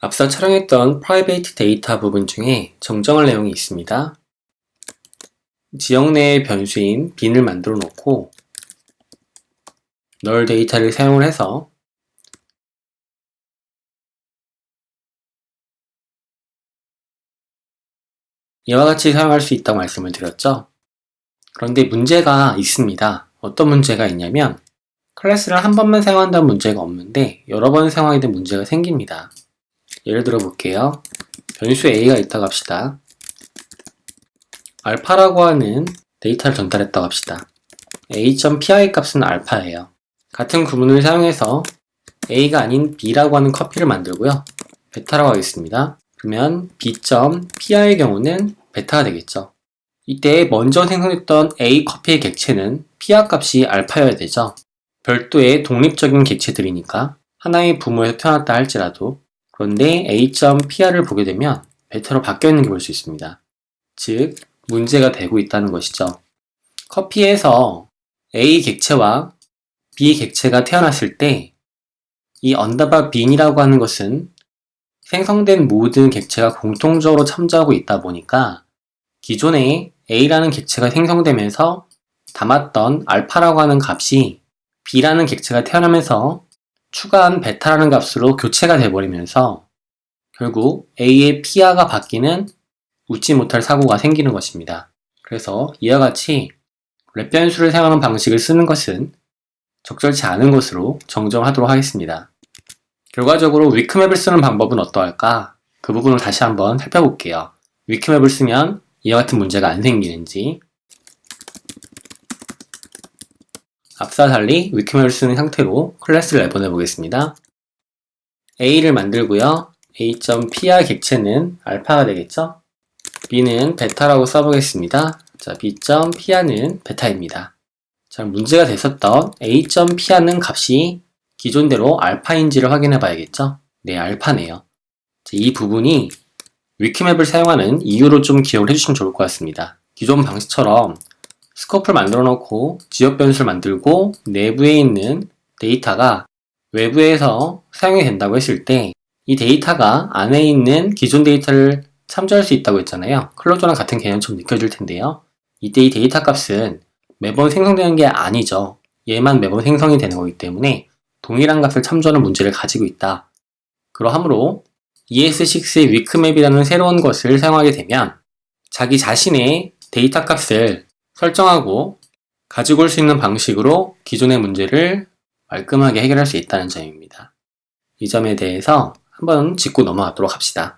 앞서 촬영했던 프라이베이트 데이터 부분 중에 정정할 내용이 있습니다. 지역 내의 변수인 bin을 만들어 놓고 null 데이터를 사용을 해서 이와 같이 사용할 수 있다고 말씀을 드렸죠. 그런데 문제가 있습니다. 어떤 문제가 있냐면 클래스를 한 번만 사용한다는 문제가 없는데 여러 번 사용하게 된 문제가 생깁니다. 예를 들어 볼게요. 변수 a가 있다고 합시다. 알파라고 하는 데이터를 전달했다고 합시다. a.pi 값은 알파예요. 같은 구문을 사용해서 a가 아닌 b라고 하는 커피를 만들고요. 베타라고 하겠습니다. 그러면 b.pi의 경우는 베타가 되겠죠. 이때 먼저 생성했던 a 커피의 객체는 피아 값이 알파여야 되죠. 별도의 독립적인 객체들이니까 하나의 부모에서 태어났다 할지라도. 그런데 a.pr를 보게 되면 베타로 바뀌어 있는 게 볼 수 있습니다. 즉 문제가 되고 있다는 것이죠. 커피에서 a 객체와 b 객체가 태어났을 때 이 언더바 bin이라고 하는 것은 생성된 모든 객체가 공통적으로 참조하고 있다 보니까 기존에 a라는 객체가 생성되면서 담았던 알파라고 하는 값이 b라는 객체가 태어나면서 추가한 베타라는 값으로 교체가 돼버리면서 결국 a의 피아가 바뀌는 웃지 못할 사고가 생기는 것입니다. 그래서 이와 같이 랩 변수를 사용하는 방식을 쓰는 것은 적절치 않은 것으로 정정하도록 하겠습니다. 결과적으로 위크맵을 쓰는 방법은 어떠할까? 그 부분을 다시 한번 살펴볼게요. 위크맵을 쓰면 이와 같은 문제가 안 생기는지. 앞서와 달리 위크맵을 쓰는 상태로 클래스를 내보내 보겠습니다. a를 만들고요. a.pr 객체는 알파가 되겠죠? b는 베타라고 써보겠습니다. 자, b.pr는 베타입니다. 자, 문제가 됐었던 a.pr는 값이 기존대로 알파인지를 확인해 봐야겠죠? 네, 알파네요. 자, 이 부분이 위크맵을 사용하는 이유로 좀 기억을 해주시면 좋을 것 같습니다. 기존 방식처럼 스코프를 만들어 놓고 지역 변수를 만들고 내부에 있는 데이터가 외부에서 사용이 된다고 했을 때 이 데이터가 안에 있는 기존 데이터를 참조할 수 있다고 했잖아요. 클로저랑 같은 개념처럼 느껴질 텐데요. 이때 이 데이터 값은 매번 생성되는 게 아니죠. 얘만 매번 생성이 되는 거기 때문에 동일한 값을 참조하는 문제를 가지고 있다. 그러하므로 ES6의 위크맵이라는 새로운 것을 사용하게 되면 자기 자신의 데이터 값을 설정하고 가지고 올 수 있는 방식으로 기존의 문제를 말끔하게 해결할 수 있다는 점입니다. 이 점에 대해서 한번 짚고 넘어가도록 합시다.